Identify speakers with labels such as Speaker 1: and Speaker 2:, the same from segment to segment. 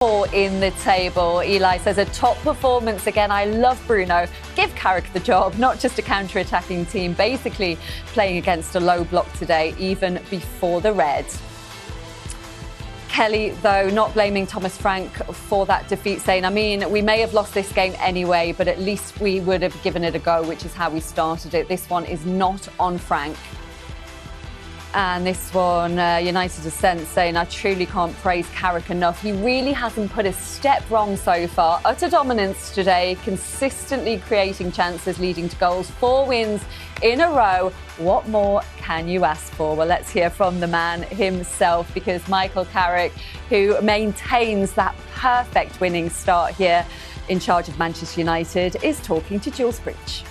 Speaker 1: In the table, Eli says a top performance again. I love Bruno. Give Carrick the job, not just a counter-attacking team, basically playing against a low block today, even before the red. Kelly, though, not blaming Thomas Frank for that defeat, saying, I mean, we may have lost this game anyway, but at least we would have given it a go, which is how we started it. This one is not on Frank. And this one, United Ascent, saying, I truly can't praise Carrick enough. He really hasn't put a step wrong so far. Utter dominance today, consistently creating chances, leading to goals. 4 wins in a row. What more can you ask for? Well, let's hear from the man himself, because Michael Carrick, who maintains that perfect winning start here in charge of Manchester United, is talking to Jules Breach.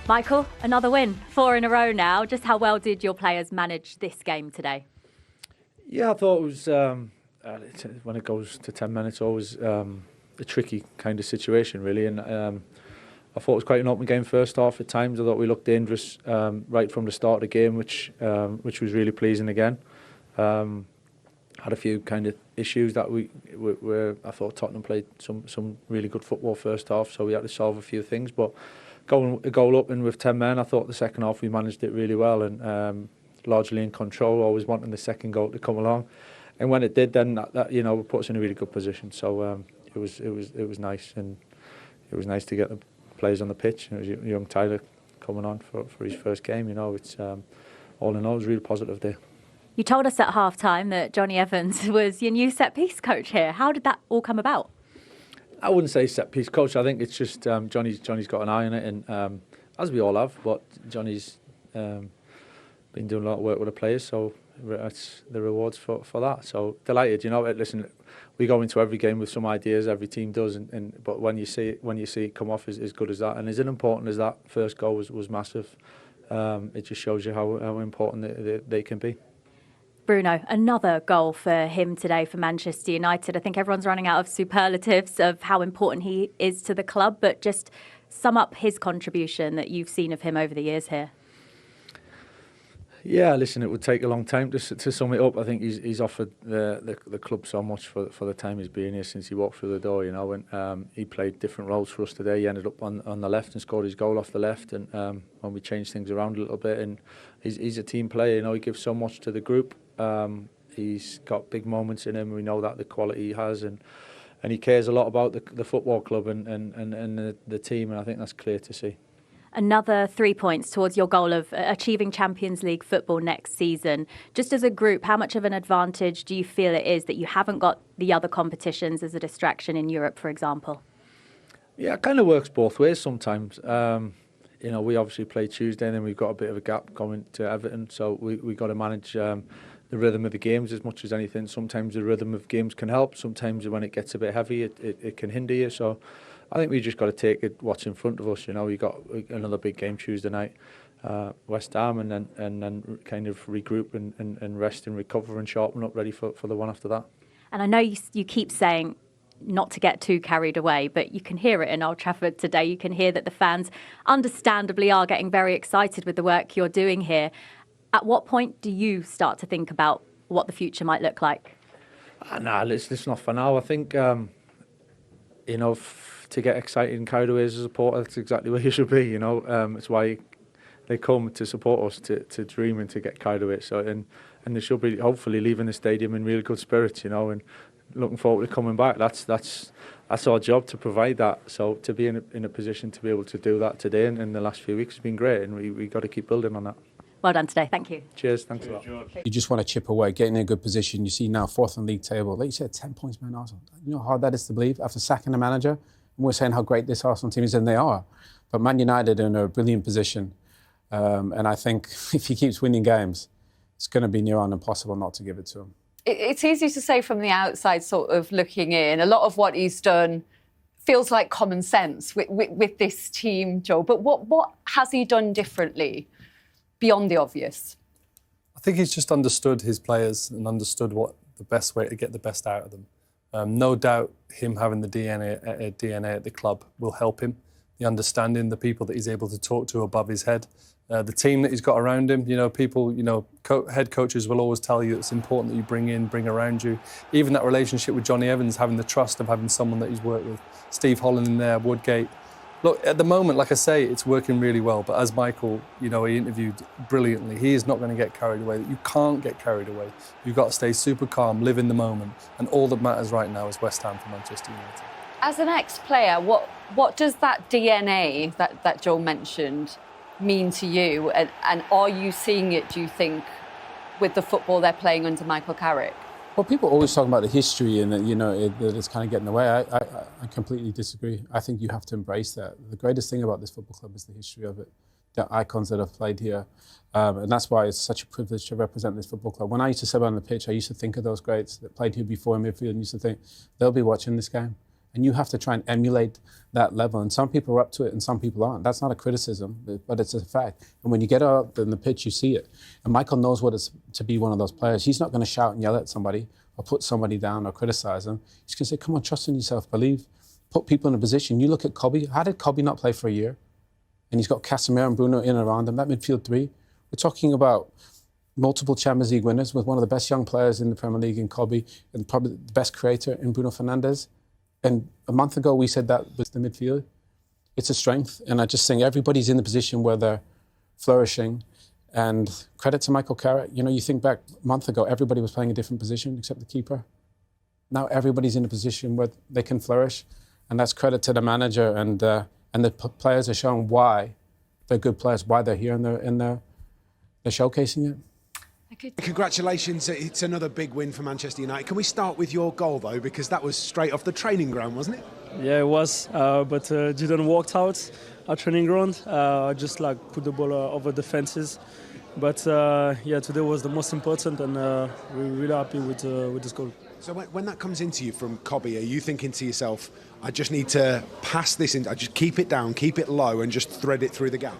Speaker 2: Michael, another win, 4 in a row now. Just how well did your players manage this game today?
Speaker 3: Yeah, I thought it was, when it goes to 10 minutes, always a tricky kind of situation, really. And I thought it was quite an open game first half at times. I thought we looked dangerous right from the start of the game, which was really pleasing again. Had a few kind of issues that where I thought Tottenham played some really good football first half, so we had to solve a few things. But going a goal up and with 10 men, I thought the second half we managed it really well and largely in control, always wanting the second goal to come along. And when it did, then that put us in a really good position. So it was nice, and it was nice to get the players on the pitch. It was young Tyler coming on for his first game. It's all in all, it was a really positive day.
Speaker 2: You told us at half-time that Johnny Evans was your new set-piece coach here. How did that all come about?
Speaker 3: I wouldn't say set-piece coach. I think it's just Johnny's got an eye on it, and as we all have. But Johnny's been doing a lot of work with the players, so that's the rewards for that. So delighted. Listen, we go into every game with some ideas. Every team does, but when you see it come off as good as that, and as important as that first goal was massive, it just shows you how important they can be.
Speaker 2: Bruno, another goal for him today for Manchester United. I think everyone's running out of superlatives of how important he is to the club, but just sum up his contribution that you've seen of him over the years here.
Speaker 3: Yeah, listen, it would take a long time to sum it up. I think he's offered the club so much for the time he's been here since he walked through the door. And he played different roles for us today. He ended up on the left and scored his goal off the left. And when we changed things around a little bit, and he's a team player. He gives so much to the group. He's got big moments in him. We know that the quality he has, and he cares a lot about the football club and the team. And I think that's clear to see.
Speaker 2: Another 3 points towards your goal of achieving Champions League football next season. Just as a group, how much of an advantage do you feel it is that you haven't got the other competitions as a distraction in Europe, for example?
Speaker 3: Yeah, it kind of works both ways sometimes. We obviously play Tuesday, and then we've got a bit of a gap going to Everton, so we got to manage the rhythm of the games as much as anything. Sometimes the rhythm of games can help. Sometimes when it gets a bit heavy, it can hinder you. So I think we just got to take it what's in front of us. We got another big game Tuesday night, West Ham, and then kind of regroup and rest and recover and sharpen up, ready for the one after that.
Speaker 2: And I know you keep saying not to get too carried away, but you can hear it in Old Trafford today. You can hear that the fans understandably are getting very excited with the work you're doing here. At what point do you start to think about what the future might look like?
Speaker 3: It's not for now. I think, to get excited and carried away as a supporter, that's exactly where you should be. It's why they come to support us, to dream and to get carried away. So and they should be hopefully leaving the stadium in really good spirits, and looking forward to coming back. That's our job, to provide that. So to be in a position to be able to do that today and in the last few weeks has been great, and we got to keep building on that.
Speaker 2: Well done today. Thank you.
Speaker 3: Cheers. Thanks a lot.
Speaker 4: You just want to chip away, get in a good position. You see now 4th on the league table. Like you said, 10 points behind Arsenal. You know how hard that is to believe after sacking the manager? And we're saying how great this Arsenal team is, and they are. But Man United are in a brilliant position. And I think if he keeps winning games, it's going to be near on impossible not to give it to him.
Speaker 1: It's easy to say from the outside, sort of looking in. A lot of what he's done feels like common sense with this team, Joe. But what has he done differently beyond the obvious?
Speaker 5: I think he's just understood his players and understood what the best way to get the best out of them. No doubt him having the DNA at the club will help him. The understanding, the people that he's able to talk to above his head, the team that he's got around him. You know, people, you know, head coaches will always tell you it's important that you bring around you. Even that relationship with Johnny Evans, having the trust of having someone that he's worked with. Steve Holland in there, Woodgate. Look, at the moment, like I say, it's working really well. But as Michael, you know, he interviewed brilliantly, he is not going to get carried away. You can't get carried away. You've got to stay super calm, live in the moment. And all that matters right now is West Ham for Manchester United.
Speaker 1: As an ex-player, what does that DNA that Joel mentioned mean to you? And are you seeing it, do you think, with the football they're playing under Michael Carrick?
Speaker 4: Well, people always talk about the history and that, you know, that it's kind of getting away. I completely disagree. I think you have to embrace that. The greatest thing about this football club is the history of it, the icons that have played here. And that's why it's such a privilege to represent this football club. When I used to sit on the pitch, I used to think of those greats that played here before in midfield and used to think, they'll be watching this game. And you have to try and emulate that level. And some people are up to it and some people aren't. That's not a criticism, but it's a fact. And when you get out in the pitch, you see it. And Michael knows what it's to be one of those players. He's not going to shout and yell at somebody or put somebody down or criticize them. He's going to say, come on, trust in yourself, believe. Put people in a position. You look at Kobbie. How did Kobbie not play for a year? And he's got Casemiro and Bruno in around him. That midfield three. We're talking about multiple Champions League winners with one of the best young players in the Premier League in Kobbie and probably the best creator in Bruno Fernandes. And a month ago, we said that was the midfield. It's a strength. And I just think everybody's in the position where they're flourishing. And credit to Michael Carrick. You know, you think back a month ago, everybody was playing a different position except the keeper. Now everybody's in a position where they can flourish. And that's credit to the manager. And the players are showing why they're good players, why they're here, and they're showcasing it.
Speaker 6: Congratulations, it's another big win for Manchester United. Can we start with your goal though, because that was straight off the training ground, wasn't it?
Speaker 7: Yeah, it was, but didn't work out at training ground. I just put the ball over the fences. But yeah, today was the most important, and we're really happy with this goal.
Speaker 6: So when that comes into you from Kobbie, are you thinking to yourself, I just need to pass this in, I just keep it down, keep it low and just thread it through the gap?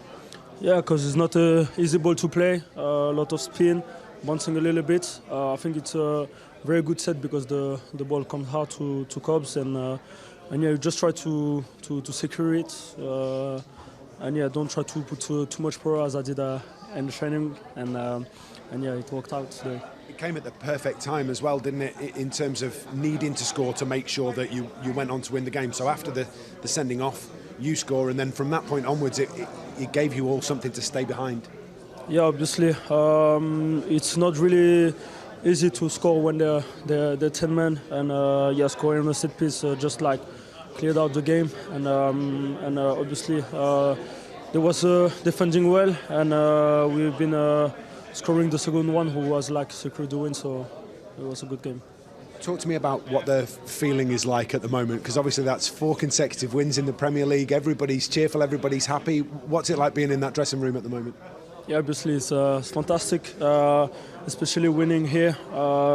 Speaker 7: Yeah, because it's not an easy ball to play, a lot of spin, bouncing a little bit. I think it's a very good set because the ball comes hard to Kobbs, and yeah, you just try to secure it, and yeah, don't try to put too much power as I did in the training, and yeah, it worked out today.
Speaker 6: It came at the perfect time as well, didn't it, in terms of needing to score to make sure that you went on to win the game. So after the sending off, you score, and then from that point onwards, it gave you all something to stay behind.
Speaker 7: Yeah, obviously, it's not really easy to score when they're 10 men, and yeah, scoring a set piece just cleared out the game, and obviously there was defending well, and we've been scoring the second one, who was secured the win, so it was a good game.
Speaker 6: Talk to me about what the feeling is like at the moment, because obviously that's 4 consecutive wins in the Premier League. Everybody's cheerful, everybody's happy. What's it like being in that dressing room at the moment?
Speaker 7: Yeah, obviously it's fantastic, especially winning here.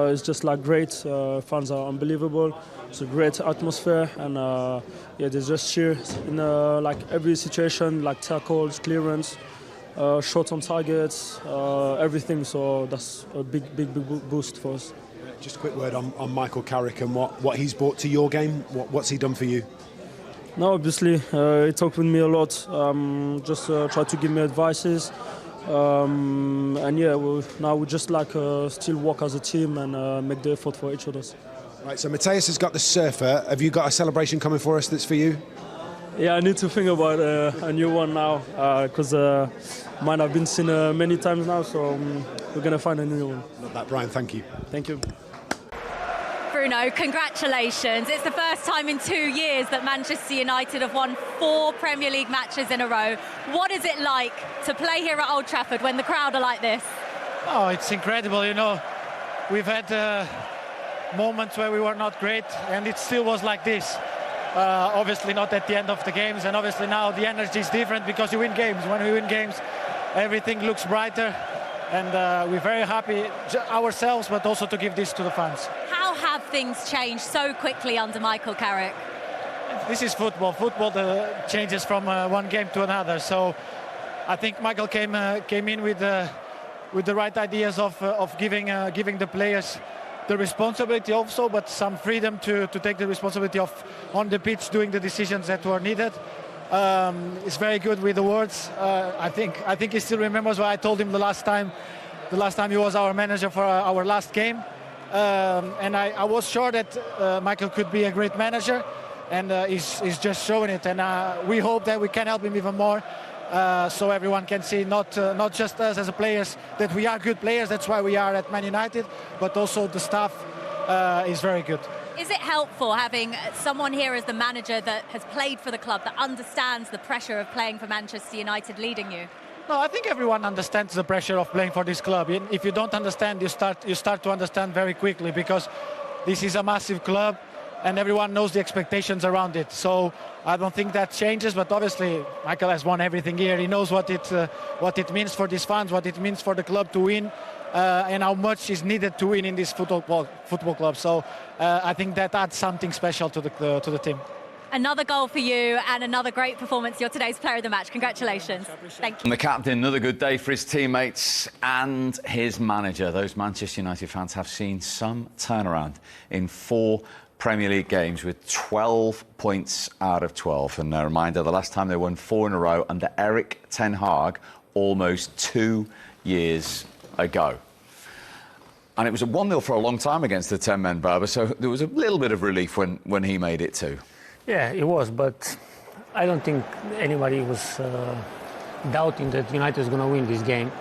Speaker 7: It's just great. Fans are unbelievable. It's a great atmosphere, and yeah, they just cheer in every situation, tackles, clearance, shots on targets, everything. So that's a big boost for us.
Speaker 6: Just a quick word on Michael Carrick and what he's brought to your game. What's he done for you?
Speaker 7: No, obviously he talked with me a lot. Just tried to give me advices. And yeah, now we just still work as a team and make the effort for each other.
Speaker 6: Right, so Mateus has got the surfer. Have you got a celebration coming for us that's for you?
Speaker 7: Yeah, I need to think about a new one now, because mine have been seen many times now, so we're going to find a new one.
Speaker 6: Not that, Bryan, thank you.
Speaker 7: Thank you.
Speaker 2: Bruno, congratulations. It's the first time in 2 years that Manchester United have won 4 Premier League matches in a row. What is it like to play here at Old Trafford when the crowd are like this?
Speaker 8: Oh, it's incredible, you know. We've had moments where we were not great, and it still was like this. Obviously not at the end of the games, and obviously now the energy is different because you win games. When we win games, everything looks brighter, and we're very happy ourselves, but also to give this to the fans.
Speaker 2: How have things changed so quickly under Michael Carrick?
Speaker 8: This is football. Football changes from one game to another. So I think Michael came in with the right ideas of giving the players the responsibility also, but some freedom to take the responsibility of on the pitch doing the decisions that were needed. He's very good with the words. I think he still remembers what I told him the last time he was our manager for our last game. And I was sure that Michael could be a great manager, and he's just showing it. And we hope that we can help him even more, so everyone can see not just us as players that we are good players. That's why we are at Man United, but also the staff is very good.
Speaker 2: Is it helpful having someone here as the manager that has played for the club, that understands the pressure of playing for Manchester United, leading you?
Speaker 8: No, I think everyone understands the pressure of playing for this club. If you don't understand, you start to understand very quickly, because this is a massive club and everyone knows the expectations around it. So I don't think that changes, but obviously Michael has won everything here. He knows what it means for these fans, what it means for the club to win, and how much is needed to win in this football club. So I think that adds something special to the team.
Speaker 2: Another goal for you and another great performance. You're today's player of the match. Congratulations. Thank you.
Speaker 9: And the captain, another good day for his teammates and his manager. Those Manchester United fans have seen some turnaround in 4 Premier League games with 12 points out of 12. And a reminder, the last time they won 4 in a row under Erik ten Hag, almost 2 years ago. And it was a 1-0 for a long time against the 10-men Berber, so there was a little bit of relief when he made it too.
Speaker 10: Yeah, it was, but I don't think anybody was doubting that United is going to win this game.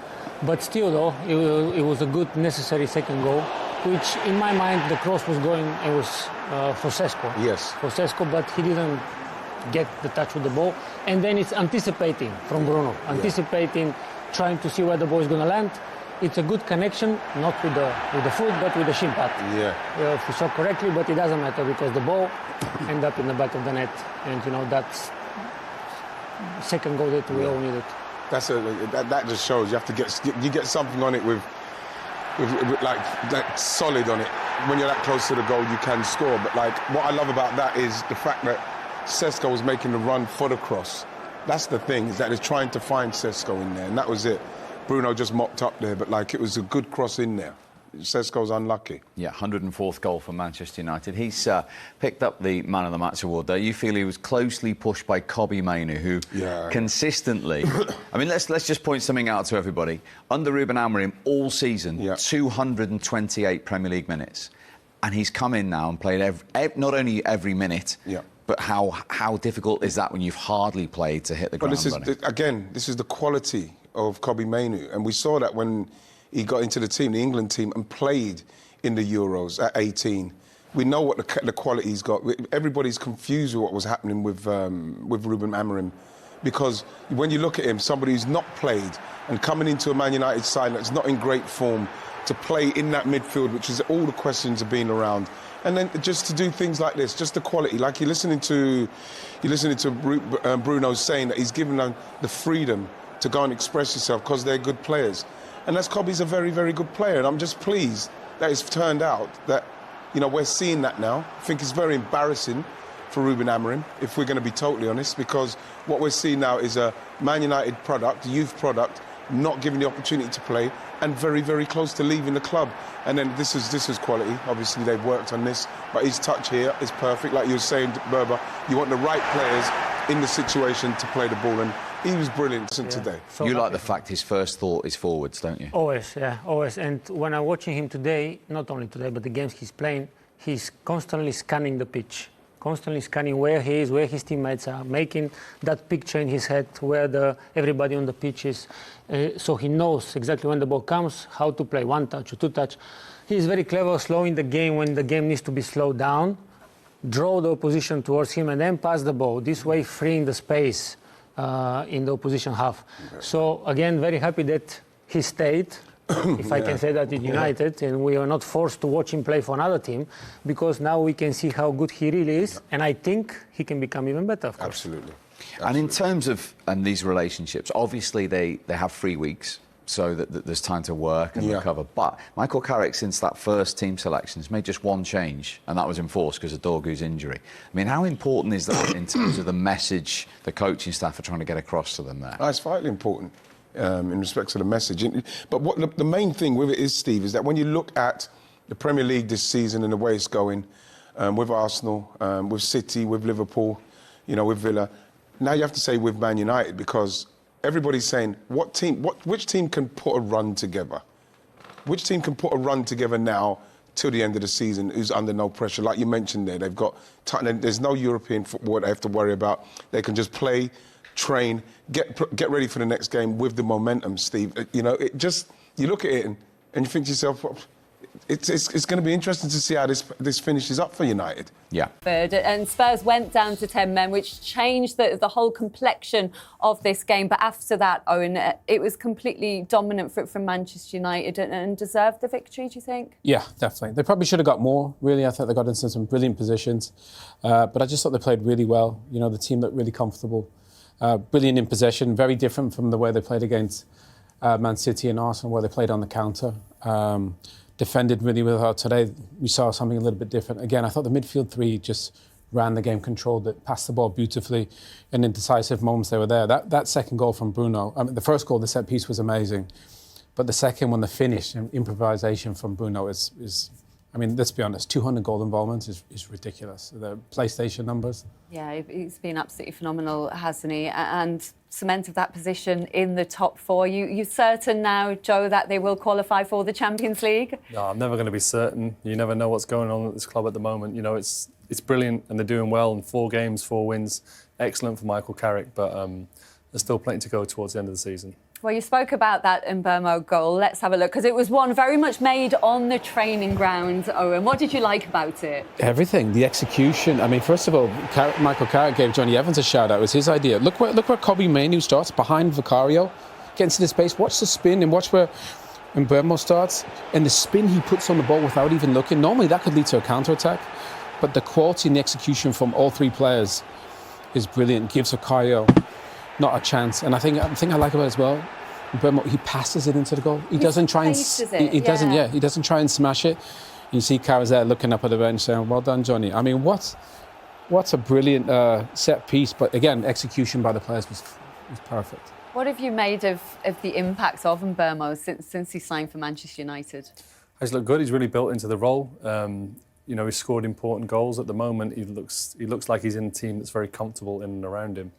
Speaker 10: But still, though, it was a good, necessary second goal, which, in my mind, the cross was going, it was for Sesko.
Speaker 11: Yes.
Speaker 10: For Sesko, but he didn't get the touch with the ball. And then it's anticipating from Bruno, trying to see where the ball is going to land. It's a good connection, not with the foot, but with the shin pad.
Speaker 11: Yeah.
Speaker 10: If you saw correctly, but it doesn't matter because the ball ended up in the back of the net, and that's second goal that we all needed.
Speaker 11: That just shows you have to get something on it with like solid on it. When you're that close to the goal, you can score. But like what I love about that is the fact that Sesko was making the run for the cross. That's the thing, is that they're trying to find Sesko in there, and that was it. Bruno just mopped up there, but like it was a good cross in there. Sesko's unlucky. Yeah, 104th goal for Manchester United. He's picked up the Man of the Match award there. You feel he was closely pushed by Kobbie Mainoo, who consistently... I mean, let's just point something out to everybody. Under Ruben Amorim, all season, 228 Premier League minutes. And he's come in now and played not only every minute, but how difficult is that when you've hardly played to hit the ground running? This is the quality of Kobbie Mainoo, and we saw that when he got into the England team, and played in the Euros at 18. We know what the quality he's got. Everybody's confused with what was happening with Ruben Amorim, because when you look at him, somebody who's not played and coming into a Man United side that's not in great form, to play in that midfield, which is all the questions have been around, and then just to do things like this, just the quality. Like you're listening to Bruno saying that he's given them the freedom to go and express yourself because they're good players. And Kobbie's a very, very good player. And I'm just pleased that it's turned out that, we're seeing that now. I think it's very embarrassing for Ruben Amorim, if we're going to be totally honest, because what we're seeing now is a Man United product, youth product, not given the opportunity to play, and very, very close to leaving the club. And then this is quality. Obviously, they've worked on this, but his touch here is perfect. Like you were saying, Berba, you want the right players in the situation to play the ball, and he was brilliant today.
Speaker 10: So
Speaker 9: you like the fact his first thought is forwards, don't you?
Speaker 10: Always, yeah, always. And when I'm watching him today, not only today, but the games he's playing, he's constantly scanning the pitch, constantly scanning where he is, where his teammates are, making that picture in his head where everybody on the pitch is. So he knows exactly when the ball comes, how to play, 1 touch or 2 touch. He's very clever, slowing the game when the game needs to be slowed down, draw the opposition towards him, and then pass the ball. This way, freeing the space in the opposition half. So again, very happy that he stayed, if I can say that, in United, and we are not forced to watch him play for another team, because now we can see how good he really is, and I think he can become even better, of course.
Speaker 9: Absolutely. And in terms of these relationships, obviously they have 3 weeks, so that there's time to work and recover. But Michael Carrick, since that first team selection, has made just 1 change, and that was enforced because of Dorgu's injury. I mean, how important is that in terms of the message the coaching staff are trying to get across to them there?
Speaker 11: It's vitally important in respect to the message. But what the main thing with it is, Steve, is that when you look at the Premier League this season and the way it's going, with Arsenal, with City, with Liverpool, with Villa, now you have to say with Man United, because everybody's saying, which team can put a run together? Which team can put a run together now till the end of the season who's under no pressure? Like you mentioned there, they've got, there's no European football they have to worry about. They can just play, train, get ready for the next game with the momentum, Steve. You know, it just, you look at it and you think to yourself, well, it's going to be interesting to see how this finishes up for United.
Speaker 9: Yeah.
Speaker 1: And Spurs went down to 10 men, which changed the whole complexion of this game. But after that, Owen, it was completely dominant from Manchester United and deserved the victory, do you think?
Speaker 4: Yeah, definitely. They probably should have got more, really. I thought they got into some brilliant positions. But I just thought they played really well. You know, the team looked really comfortable. Brilliant in possession, very different from the way they played against Man City and Arsenal, where they played on the counter. Defended really well. Today we saw something a little bit different. Again, I thought the midfield three just ran the game, controlled it, passed the ball beautifully, and in decisive moments they were there. That second goal from Bruno, I mean, the first goal, the set piece was amazing, but the second one, the finish and improvisation from Bruno is I mean, let's be honest, 200 goal involvements is ridiculous. The PlayStation numbers. Yeah,
Speaker 1: he's been absolutely phenomenal, hasn't he? And cemented that position in the top four. You certain now, Joe, that they will qualify for the Champions League?
Speaker 5: No, I'm never going to be certain. You never know what's going on at this club at the moment. You know, it's brilliant and they're doing well. And 4 games, 4 wins, excellent for Michael Carrick. But there's still plenty to go towards the end of the season.
Speaker 1: Well, you spoke about that Mbuemo goal. Let's have a look, because it was one very much made on the training ground, Owen. What did you like about it?
Speaker 4: Everything, the execution. I mean, first of all, Michael Carrick gave Johnny Evans a shout out. It was his idea. Look where Kobbie Mainoo starts, behind Vicario, gets into the space. Watch the spin and watch where Mbuemo starts. And the spin he puts on the ball without even looking. Normally that could lead to a counter-attack. But the quality and the execution from all 3 players is brilliant. Gives Vicario not a chance. And the thing I like about it as well, Mbuemo, he passes it into the goal. He doesn't try and he doesn't try and smash it. You see Carrick there looking up at the bench saying, "Well done, Johnny." I mean, what's a brilliant set piece, but again, execution by the players was perfect.
Speaker 1: What have you made of the impact of Mbuemo since he signed for Manchester United?
Speaker 5: He's looked good. He's really built into the role. You know, he's scored important goals at the moment. He looks like he's in a team that's very comfortable in and around him.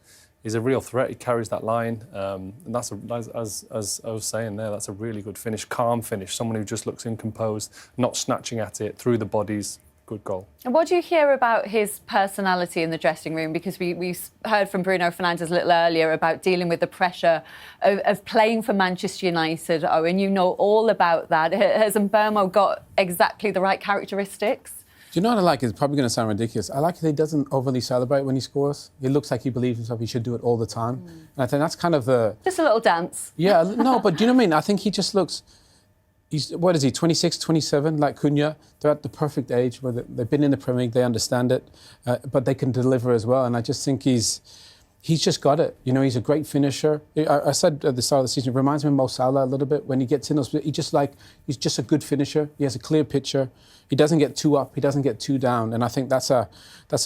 Speaker 5: He's a real threat. He carries that line, and that's as I was saying there. That's a really good finish, calm finish. Someone who just looks incomposed, not snatching at it through the bodies. Good goal.
Speaker 1: And what do you hear about his personality in the dressing room? Because we heard from Bruno Fernandes a little earlier about dealing with the pressure of playing for Manchester United. Owen, you know all about that. Has Mbuemo got exactly the right characteristics?
Speaker 4: Do you know what I like? It's probably going to sound ridiculous. I like that he doesn't overly celebrate when he scores. He looks like he believes himself. He should do it all the time. And I think that's kind of the...
Speaker 1: Just a little dance.
Speaker 4: Yeah, no, but do you know what I mean? I think he just looks... What is he, 26, 27, like Cunha? They're at the perfect age where they've been in the Premier League, they understand it, but they can deliver as well. And I just think he's just got it. You know, he's a great finisher. I said at the start of the season, it reminds me of Mo Salah a little bit. When he gets in those, he's just a good finisher. He has a clear picture. He doesn't get too up. He doesn't get too down. And I think that's a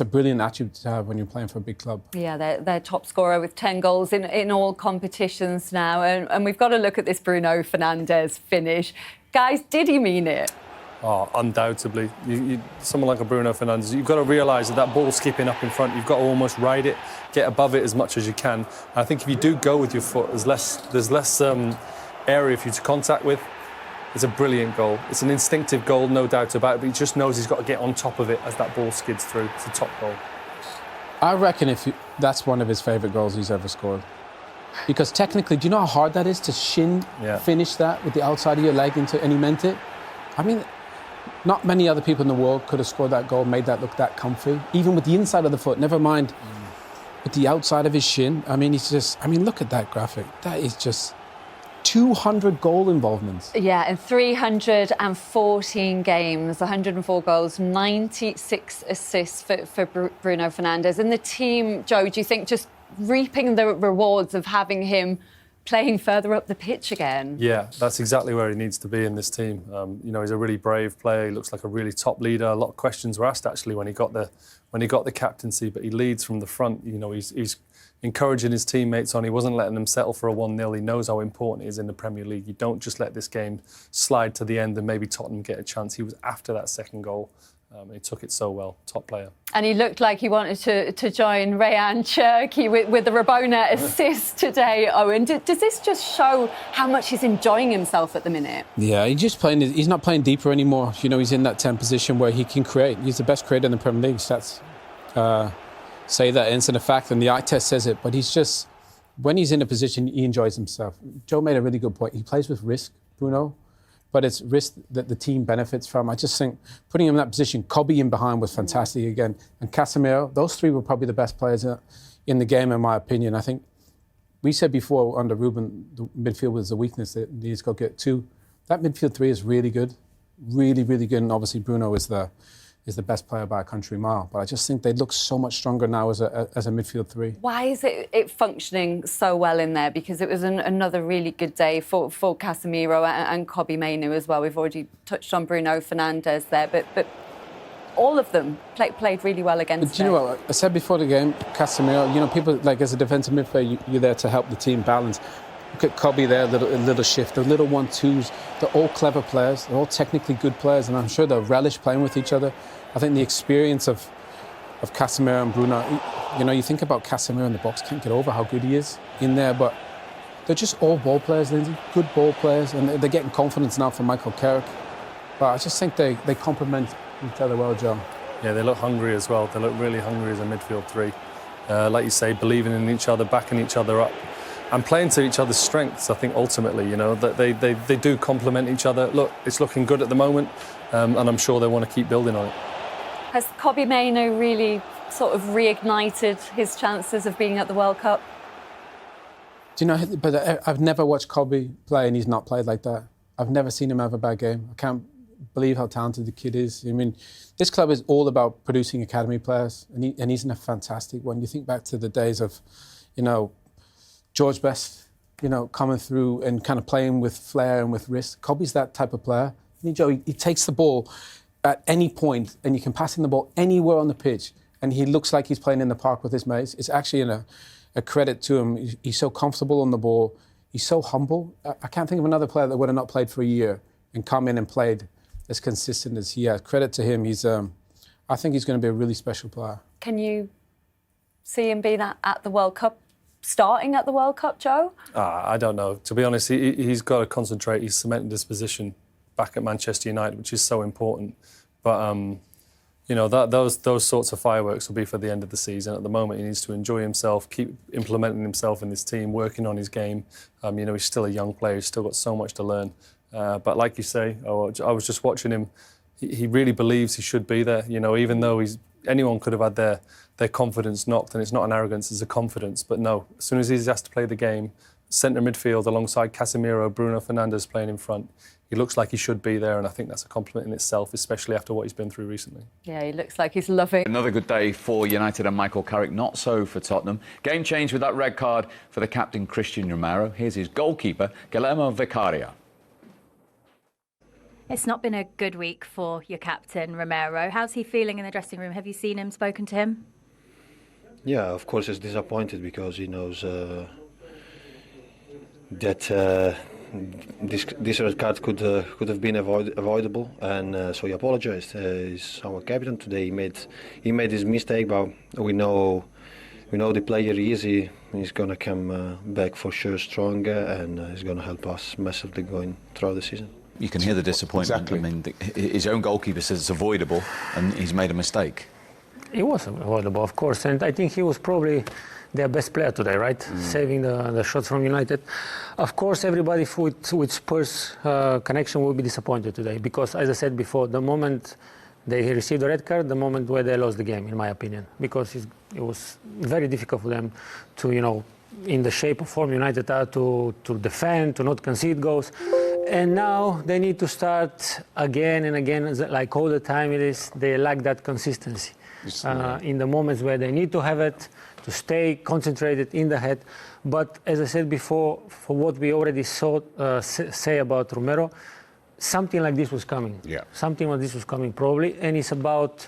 Speaker 4: brilliant attribute to have when you're playing for a big club.
Speaker 1: Yeah, they're top scorer with 10 goals in all competitions now. And we've got to look at this Bruno Fernandes finish. Guys, did he mean it?
Speaker 5: Oh, undoubtedly. Someone like a Bruno Fernandes, you've got to realise that ball skipping up in front, you've got to almost ride it, get above it as much as you can. And I think if you do go with your foot, there's less area for you to contact with. It's a brilliant goal. It's an instinctive goal, no doubt about it, but he just knows he's got to get on top of it as that ball skids through. It's a top goal.
Speaker 4: I reckon that's one of his favourite goals he's ever scored. Because technically, do you know how hard that is to finish that with the outside of your leg and he meant it? I mean, not many other people in the world could have scored that goal, made that look that comfy. Even with the inside of the foot, never mind with the outside of his shin. I mean, look at that graphic. That is just 200 goal involvements.
Speaker 1: Yeah, in 314 games, 104 goals, 96 assists for Bruno Fernandes. And the team, Joe, do you think just reaping the rewards of having him playing further up the pitch again?
Speaker 5: Yeah, that's exactly where he needs to be in this team. You know, he's a really brave player. He looks like a really top leader. A lot of questions were asked actually when he got the captaincy, but he leads from the front. You know, he's encouraging his teammates on. He wasn't letting them settle for a 1-0. He knows how important it is in the Premier League. You don't just let this game slide to the end and maybe Tottenham get a chance. He was after that second goal. He took it so well, top player.
Speaker 1: And he looked like he wanted to join Rayan Cherki with the Rabona assist today, Owen. Does this just show how much he's enjoying himself at the minute?
Speaker 4: Yeah, he's not playing deeper anymore. You know, he's in that 10 position where he can create. He's the best creator in the Premier League. Stats say that, it's a fact, and the eye test says it. But he's just, when he's in a position, he enjoys himself. Joe made a really good point. He plays with risk, Bruno. But it's risk that the team benefits from. I just think putting him in that position, Kobbie in behind was fantastic again. And Casemiro, those three were probably the best players in the game, in my opinion. I think we said before under Ruben, the midfield was a weakness that needs to go get two. That midfield three is really good, really, really good. And obviously Bruno is the best player by a country mile. But I just think they look so much stronger now as a midfield three.
Speaker 1: Why is it functioning so well in there? Because it was another really good day for Casemiro and Kobbie Mainoo as well. We've already touched on Bruno Fernandes there, but all of them played really well against.
Speaker 4: But do you know what I said before the game? Casemiro, you know, people like as a defensive midfielder, you're there to help the team balance. Look at Kobbie there, a little shift, the little 1-2s. They're all clever players. They're all technically good players, and I'm sure they'll relish playing with each other. I think the experience of Casemiro and Bruno, you know, you think about Casemiro in the box, can't get over how good he is in there, but they're just all ball players, Lindsay. Good ball players, and they're getting confidence now from Michael Carrick. But I just think they complement each other well, John.
Speaker 5: Yeah, they look hungry as well. They look really hungry as a midfield three. Like you say, believing in each other, backing each other up. And playing to each other's strengths, I think, ultimately, you know, that they do complement each other. Look, it's looking good at the moment, and I'm sure they want to keep building on it.
Speaker 1: Has Kobbie Mainoo really sort of reignited his chances of being at the World Cup?
Speaker 4: Do you know, but I've never watched Kobbie play and he's not played like that. I've never seen him have a bad game. I can't believe how talented the kid is. I mean, this club is all about producing academy players, and he's in a fantastic one. You think back to the days of, you know, George Best, you know, coming through and kind of playing with flair and with risk. Kobbie's that type of player. He takes the ball at any point and you can pass him the ball anywhere on the pitch and he looks like he's playing in the park with his mates. It's actually a credit to him. He's so comfortable on the ball. He's so humble. I can't think of another player that would have not played for a year and come in and played as consistent as he has. Credit to him. I think he's going to be a really special player.
Speaker 1: Can you see him being at the World Cup? Starting at the World Cup, Joe?
Speaker 5: I don't know. To be honest, he's got to concentrate. He's cemented his position back at Manchester United, which is so important. But, you know, those sorts of fireworks will be for the end of the season. At the moment, he needs to enjoy himself, keep implementing himself in this team, working on his game. You know, he's still a young player. He's still got so much to learn. But like you say, I was just watching him. He really believes he should be there. You know, even though anyone could have had their confidence knocked, and it's not an arrogance, it's a confidence. But no, as soon as he's asked to play the game, centre midfield alongside Casemiro, Bruno Fernandes playing in front, he looks like he should be there, and I think that's a compliment in itself, especially after what he's been through recently.
Speaker 1: Yeah, he looks like he's loving.
Speaker 9: Another good day for United and Michael Carrick, not so for Tottenham. Game changed with that red card for the captain, Christian Romero. Here's his goalkeeper, Guillermo Vicaria.
Speaker 2: It's not been a good week for your captain, Romero. How's he feeling in the dressing room? Have you seen him, spoken to him?
Speaker 12: Yeah, of course he's disappointed because he knows that this red card could have been avoidable, and so he apologized. He's our captain today. He made his mistake, but we know the player he is. He's gonna come back for sure stronger, and he's gonna help us massively going throughout the season.
Speaker 9: You can hear the disappointment.
Speaker 12: Exactly.
Speaker 9: I mean, his own goalkeeper says it's avoidable, and he's made a mistake.
Speaker 10: It was avoidable, of course, and I think he was probably their best player today, right? Saving the shots from United. Of course, everybody with Spurs connection will be disappointed today because, as I said before, the moment they received the red card, the moment where they lost the game, in my opinion, because it was very difficult for them to, you know, in the shape of form United are to defend, to not concede goals. And now they need to start again and again, like all the time it is, they lack that consistency. In the moments where they need to have it, to stay concentrated in the head. But as I said before, for what we already saw say about Romero, something like this was coming.
Speaker 9: Yeah.
Speaker 10: Something like this was coming probably, and it's about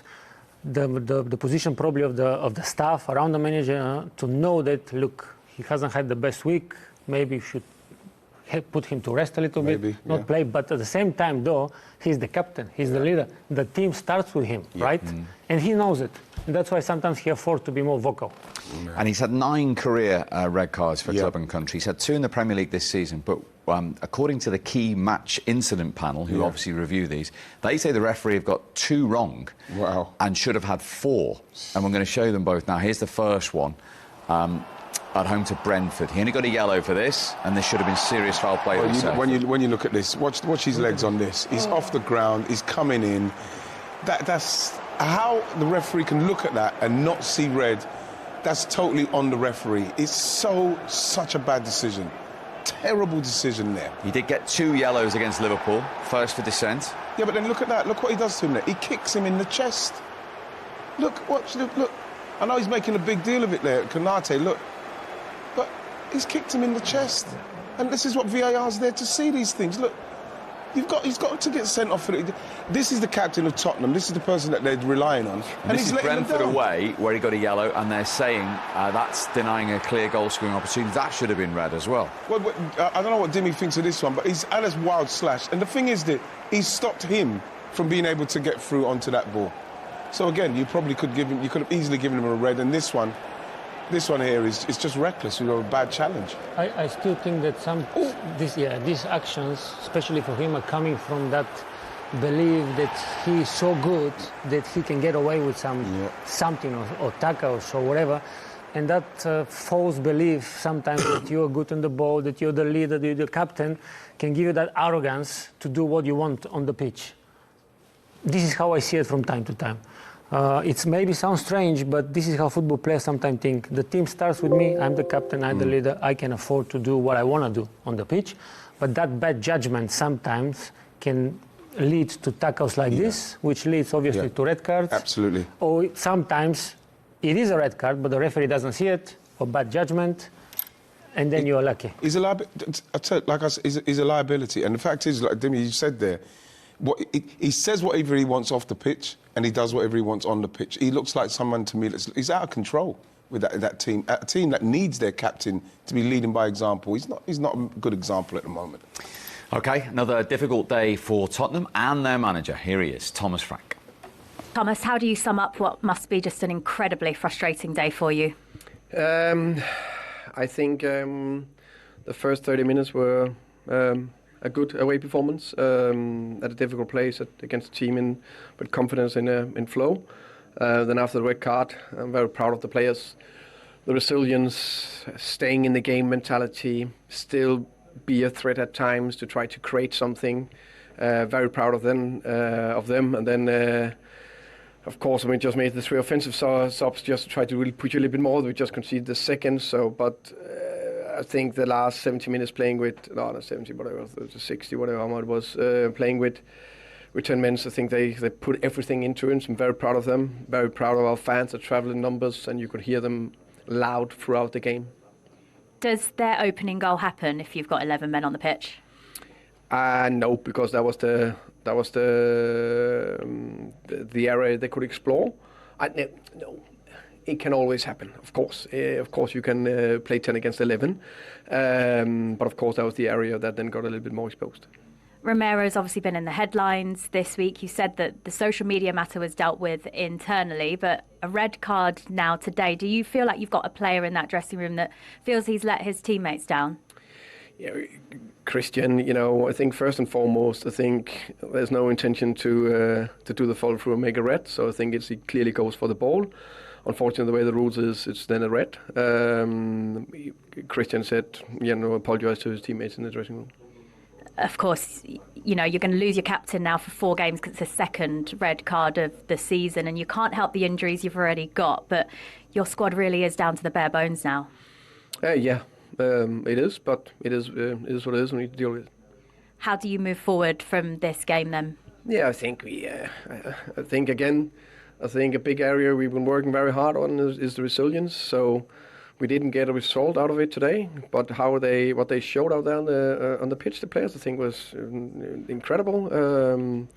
Speaker 10: the position probably of the staff around the manager to know that, look, he hasn't had the best week, maybe should put him to rest a little
Speaker 11: Maybe,
Speaker 10: bit, not play. But at the same time, though, he's the captain, he's the leader. The team starts with him, right? And he knows it. And that's why sometimes he affords to be more vocal.
Speaker 9: And he's had 9 career red cards for club and country. He's had 2 in the Premier League this season. But according to the key match incident panel, who obviously review these, they say the referee have got 2 wrong and should have had 4. And we're going to show them both now. Here's the first one. At home to Brentford. He only got a yellow for this, and this should have been serious foul play.
Speaker 11: When you look at this, watch his legs on this. He's off the ground. He's coming in. That's how the referee can look at that and not see red. That's totally on the referee. It's such a bad decision. Terrible decision there.
Speaker 9: He did get 2 yellows against Liverpool. First for dissent.
Speaker 11: Yeah, but then look at that. Look what he does to him there. He kicks him in the chest. Look. I know he's making a big deal of it there, Konate. Look. But he's kicked him in the chest. And this is what VAR's there to see these things. Look, he's got to get sent off for it. This is the captain of Tottenham. This is the person that they're relying on. And
Speaker 9: this is Brentford away, where he got a yellow, and they're saying that's denying a clear goal-scoring opportunity. That should have been red as well.
Speaker 11: Well, I don't know what Dimmy thinks of this one, but he's had this wild slash. And the thing is that he's stopped him from being able to get through onto that ball. So again, you could have easily given him a red, and this one here is just reckless, a bad challenge.
Speaker 10: I still think that these actions, especially for him, are coming from that belief that he is so good that he can get away with something or tackles or whatever. And that false belief sometimes that you're good on the ball, that you're the leader, that you're the captain, can give you that arrogance to do what you want on the pitch. This is how I see it from time to time. It maybe sounds strange, but this is how football players sometimes think. The team starts with me, I'm the captain, I'm the leader, I can afford to do what I want to do on the pitch. But that bad judgment sometimes can lead to tackles like this, which leads obviously to red cards.
Speaker 11: Absolutely.
Speaker 10: Or sometimes it is a red card, but the referee doesn't see it, or bad judgment, and then you're lucky.
Speaker 11: He's a liability. And the fact is, like Dimi, you said there, he says whatever he wants off the pitch, and he does whatever he wants on the pitch. He looks like someone to me he's out of control with that team. A team that needs their captain to be leading by example. He's not a good example at the moment.
Speaker 9: OK, another difficult day for Tottenham and their manager. Here he is, Thomas Frank.
Speaker 2: Thomas, how do you sum up what must be just an incredibly frustrating day for you?
Speaker 13: I think the first 30 minutes were a good away performance at a difficult place against a team with confidence in flow. Then after the red card, I'm very proud of the players. The resilience, staying in the game mentality, still be a threat at times to try to create something. Very proud of them. And then, of course, we just made the 3 offensive subs just to try to really push a little bit more. We just conceded the second. But I think the last 70 minutes playing with, not 70, whatever, 60, whatever how much it was, playing with 10 men, I think they put everything into it. I'm very proud of them. Very proud of our fans that travel in numbers, and you could hear them loud throughout the game.
Speaker 2: Does their opening goal happen if you've got 11 men on the pitch?
Speaker 13: No, because that was the area they could explore. No, it can always happen. Of course, you can play 10 against 11, but of course that was the area that then got a little bit more exposed.
Speaker 2: Romero's obviously been in the headlines this week. You said that the social media matter was dealt with internally, but a red card now today. Do you feel like you've got a player in that dressing room that feels he's let his teammates down?
Speaker 13: Yeah, Christian, I think first and foremost, I think there's no intention to do the follow through and make a red. So I think it clearly goes for the ball. Unfortunately, the way the rules is, it's then a red. Christian said, apologise to his teammates in the dressing room.
Speaker 2: Of course, you're going to lose your captain now for 4 games because it's the second red card of the season, and you can't help the injuries you've already got. But your squad really is down to the bare bones now.
Speaker 13: It is, but it is what it is. We need to deal with it.
Speaker 2: How do you move forward from this game then?
Speaker 13: Yeah, I think I think a big area we've been working very hard on is the resilience. So we didn't get a result out of it today, but what they showed out there on the pitch, the players, I think was incredible, and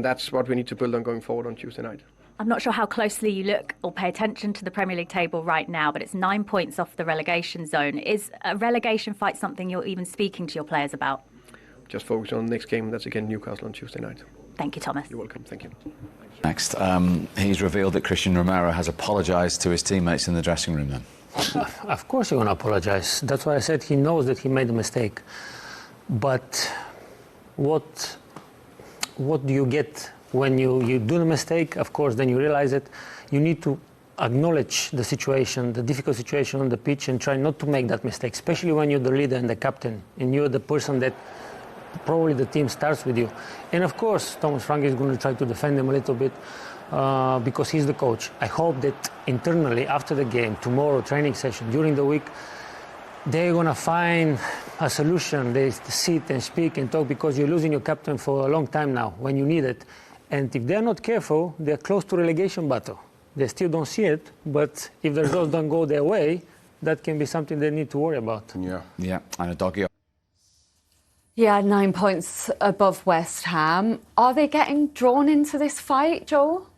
Speaker 13: that's what we need to build on going forward on Tuesday night.
Speaker 2: I'm not sure how closely you look or pay attention to the Premier League table right now, but it's 9 points off the relegation zone. Is a relegation fight something you're even speaking to your players about?
Speaker 13: Just focus on the next game. That's again Newcastle on Tuesday night.
Speaker 2: Thank you, Thomas.
Speaker 13: You're welcome. Thank you.
Speaker 9: Next, he's revealed that Christian Romero has apologised to his teammates in the dressing room then.
Speaker 10: Of course he's going to apologise. That's why I said he knows that he made a mistake. But what do you get when you do the mistake? Of course, then you realize it. You need to acknowledge the situation, the difficult situation on the pitch, and try not to make that mistake, especially when you're the leader and the captain, and you're the person that probably the team starts with you. And of course, Thomas Frank is going to try to defend him a little bit because he's the coach. I hope that internally, after the game, tomorrow, training session, during the week, they're going to find a solution. They sit and speak and talk, because you're losing your captain for a long time now when you need it. And if they're not careful, they're close to relegation battle. They still don't see it, but if the results don't go their way, that can be something they need to worry about.
Speaker 9: Yeah, and a doggy.
Speaker 1: Yeah, 9 points above West Ham. Are they getting drawn into this fight, Joel?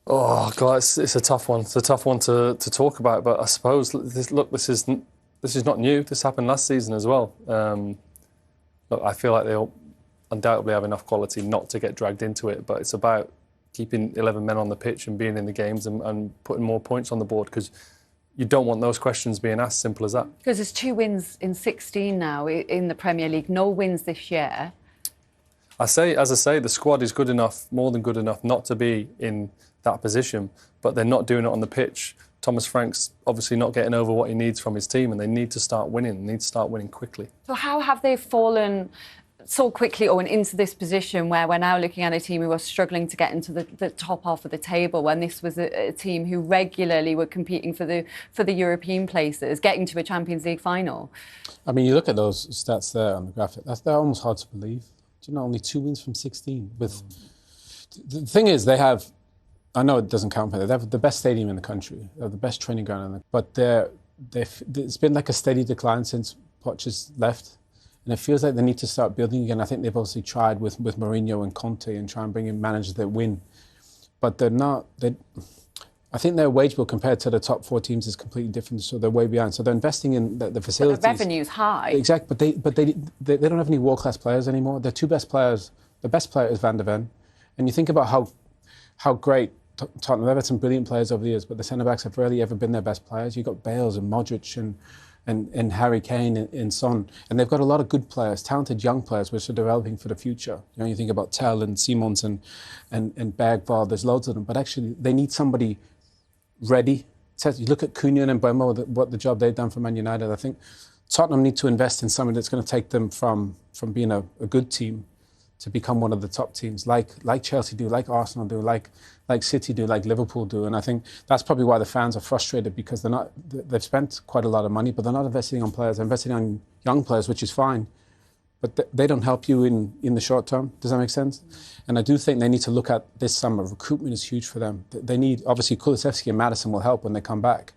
Speaker 5: Oh, God, it's a tough one. It's a tough one to talk about, but I suppose, this is not new. This happened last season as well. Look, I feel like they'll undoubtedly have enough quality not to get dragged into it, but it's about keeping 11 men on the pitch and being in the games and putting more points on the board, because you don't want those questions being asked. Simple as that.
Speaker 1: Because there's 2 wins in 16 now in the Premier League. No wins this year.
Speaker 5: As I say, the squad is good enough, more than good enough, not to be in that position, but they're not doing it on the pitch. Thomas Frank's obviously not getting over what he needs from his team, and they need to start winning. They need to start winning quickly.
Speaker 1: So how have they fallen so quickly, Owen, into this position where we're now looking at a team who are struggling to get into the top half of the table, when this was a team who regularly were competing for the European places, getting to a Champions League final?
Speaker 4: I mean, you look at those stats there on the graphic, they're almost hard to believe. Do you know, only 2 wins from 16. The thing is, they have, I know it doesn't count, but they have the best stadium in the country. They have the best training ground, but it's been like a steady decline since Poch has left. And it feels like they need to start building again. I think they've obviously tried with Mourinho and Conte and try and bring in managers that win. But they're not. I think their wage bill compared to the top 4 teams is completely different. So they're way behind. So they're investing in the facilities.
Speaker 1: But the revenue's high.
Speaker 4: Exactly. But they don't have any world-class players anymore. Their 2 best players, the best player is Van de Ven. And you think about how great Tottenham, they've had some brilliant players over the years, but the centre-backs have rarely ever been their best players. You've got Bales and Modric and Harry Kane and Son. And they've got a lot of good players, talented young players, which are developing for the future. You know, you think about Tell and Simons and Bergvall, there's loads of them. But actually, they need somebody ready. You look at Cunha and Mbuemo, what the job they've done for Man United. I think Tottenham need to invest in something that's going to take them from being a good team to become one of the top teams, like Chelsea do, like Arsenal do, like City do, like Liverpool do. And I think that's probably why the fans are frustrated, because they've spent quite a lot of money, but they're not investing on players. They're investing on young players, which is fine, but they don't help you in the short term. Does that make sense? And I do think they need to look at this summer. Recruitment is huge for them. They need, obviously, Kulusevski and Maddison will help when they come back,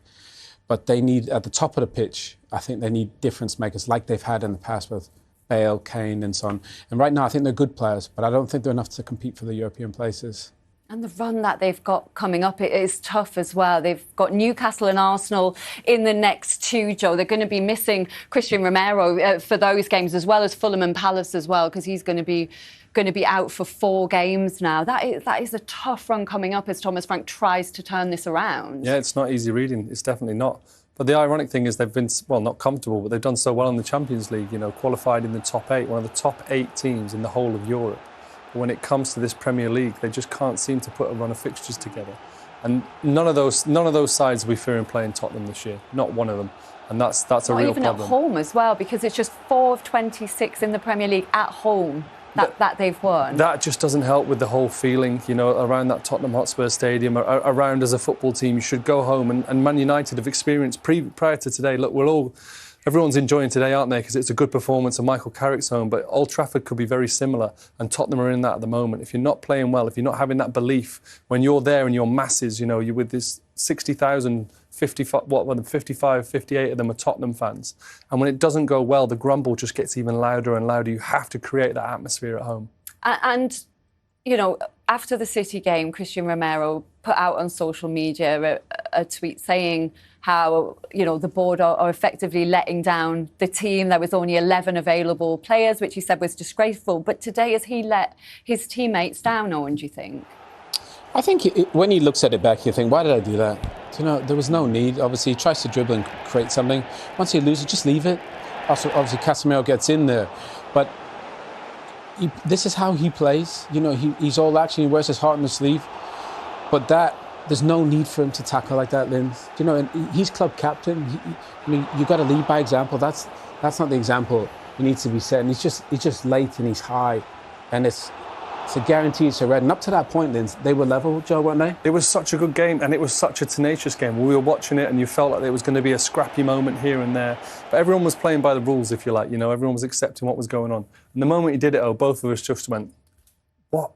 Speaker 4: but they need, at the top of the pitch, I think they need difference makers like they've had in the past with Bale, Kane and Son. And right now I think they're good players, but I don't think they're enough to compete for the European places.
Speaker 1: And the run that they've got coming up, it is tough as well. They've got Newcastle and Arsenal in the next 2, Joe. They're going to be missing Christian Romero for those games, as well as Fulham and Palace as well, because he's going to be out for 4 games now. That is a tough run coming up as Thomas Frank tries to turn this around.
Speaker 5: Yeah, it's not easy reading. It's definitely not. But the ironic thing is they've been, well, not comfortable, but they've done so well in the Champions League, you know, qualified in the top 8, one of the top 8 teams in the whole of Europe. But when it comes to this Premier League, they just can't seem to put a run of fixtures together. And none of those sides we fear in playing Tottenham this year. Not one of them. And that's a real problem.
Speaker 1: Even at home as well, because it's just 4 of 26 in the Premier League at home that they've won.
Speaker 5: That just doesn't help with the whole feeling, you know, around that Tottenham Hotspur Stadium, around as a football team. You should go home. And Man United have experienced prior to today. Look, everyone's enjoying today, aren't they? Because it's a good performance and Michael Carrick's home. But Old Trafford could be very similar, and Tottenham are in that at the moment. If you're not playing well, if you're not having that belief, when you're there and you're masses, you know, you're with this 60,000, 55, 58 of them are Tottenham fans. And when it doesn't go well, the grumble just gets even louder and louder. You have to create that atmosphere at home.
Speaker 1: And you know, after the City game, Christian Romero put out on social media a tweet saying how, the board are effectively letting down the team. There was only 11 available players, which he said was disgraceful. But today, has he let his teammates down, Owen, do you think?
Speaker 4: I think when he looks at it back, you think, why did I do that? There was no need. Obviously, he tries to dribble and create something. Once he loses, just leave it. Also, obviously, Casemiro gets in there. But this is how he plays. He's all action. He wears his heart on his sleeve. But there's no need for him to tackle like that, Lynn. And he's club captain. You've got to lead by example. That's not the example he needs to be set. And he's just late and he's high. And it's a guaranteed it's a red. And up to that point, Lynn, they were level, Joe, weren't they?
Speaker 5: It was such a good game, and it was such a tenacious game. We were watching it, and you felt like there was going to be a scrappy moment here and there. But everyone was playing by the rules, if you like. Everyone was accepting what was going on. And the moment he did it, both of us just went, what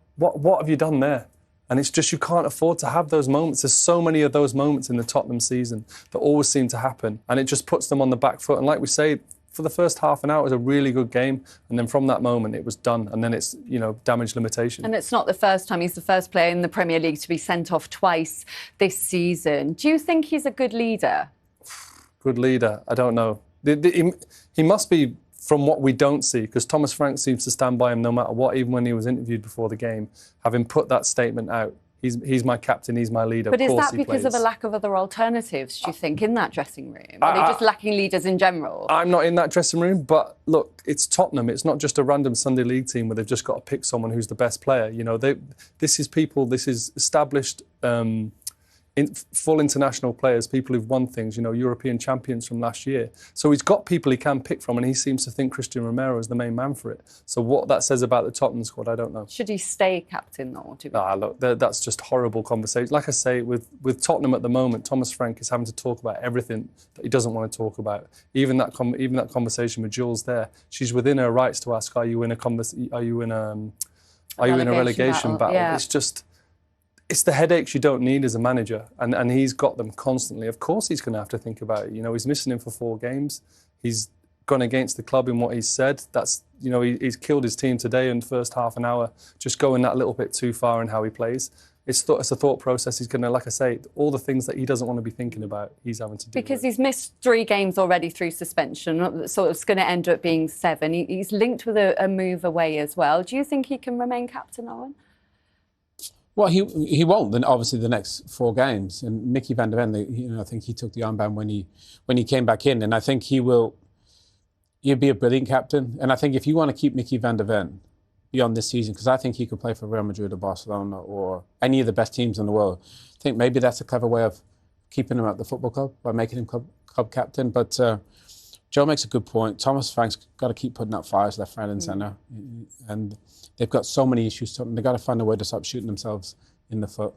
Speaker 5: have you done there? And it's just, you can't afford to have those moments. There's so many of those moments in the Tottenham season that always seem to happen. And it just puts them on the back foot. And like we say, for the first half an hour, it was a really good game. And then from that moment, it was done. And then it's, damage limitation. And
Speaker 1: it's not the first time. He's the first player in the Premier League to be sent off twice this season. Do you think he's a good leader?
Speaker 5: Good leader? I don't know. He must be, from what we don't see, because Thomas Frank seems to stand by him no matter what, even when he was interviewed before the game, having put that statement out. He's my captain, he's my leader.
Speaker 1: But is that because of a lack of other alternatives, do you think, in that dressing room? Are they just lacking leaders in general?
Speaker 5: I'm not in that dressing room, but look, it's Tottenham. It's not just a random Sunday League team where they've just got to pick someone who's the best player. This is established full international players, people who've won things, European champions from last year. So he's got people he can pick from, and he seems to think Christian Romero is the main man for it. So what that says about the Tottenham squad, I don't know.
Speaker 1: Should he stay captain, though?
Speaker 5: Look, that's just horrible conversation. Like I say, with Tottenham at the moment, Thomas Frank is having to talk about everything that he doesn't want to talk about. Even that conversation with Jules there, she's within her rights to ask, are you in a relegation battle?
Speaker 1: Yeah.
Speaker 5: It's the headaches you don't need as a manager, and he's got them constantly. Of course he's going to have to think about it. He's missing him for 4 games. He's gone against the club in what he's said. That's, he's killed his team today in the first half an hour, just going that little bit too far in how he plays. It's a thought process. He's going to, like I say, all the things that he doesn't want to be thinking about, he's having to do.
Speaker 1: Because he's missed 3 games already through suspension, so it's going to end up being 7. He's linked with a move away as well. Do you think he can remain captain, Owen?
Speaker 4: Well, he won't. Then obviously the next 4 games, and Mickey van der Ven, I think he took the armband when he came back in, and I think he'll be a brilliant captain. And I think if you want to keep Mickey van der Ven beyond this season, because I think he could play for Real Madrid or Barcelona or any of the best teams in the world, I think maybe that's a clever way of keeping him at the football club by making him club captain. But Joe makes a good point. Thomas Frank's got to keep putting up fires left, right, and centre, and they've got so many issues. They've got to find a way to stop shooting themselves in the foot.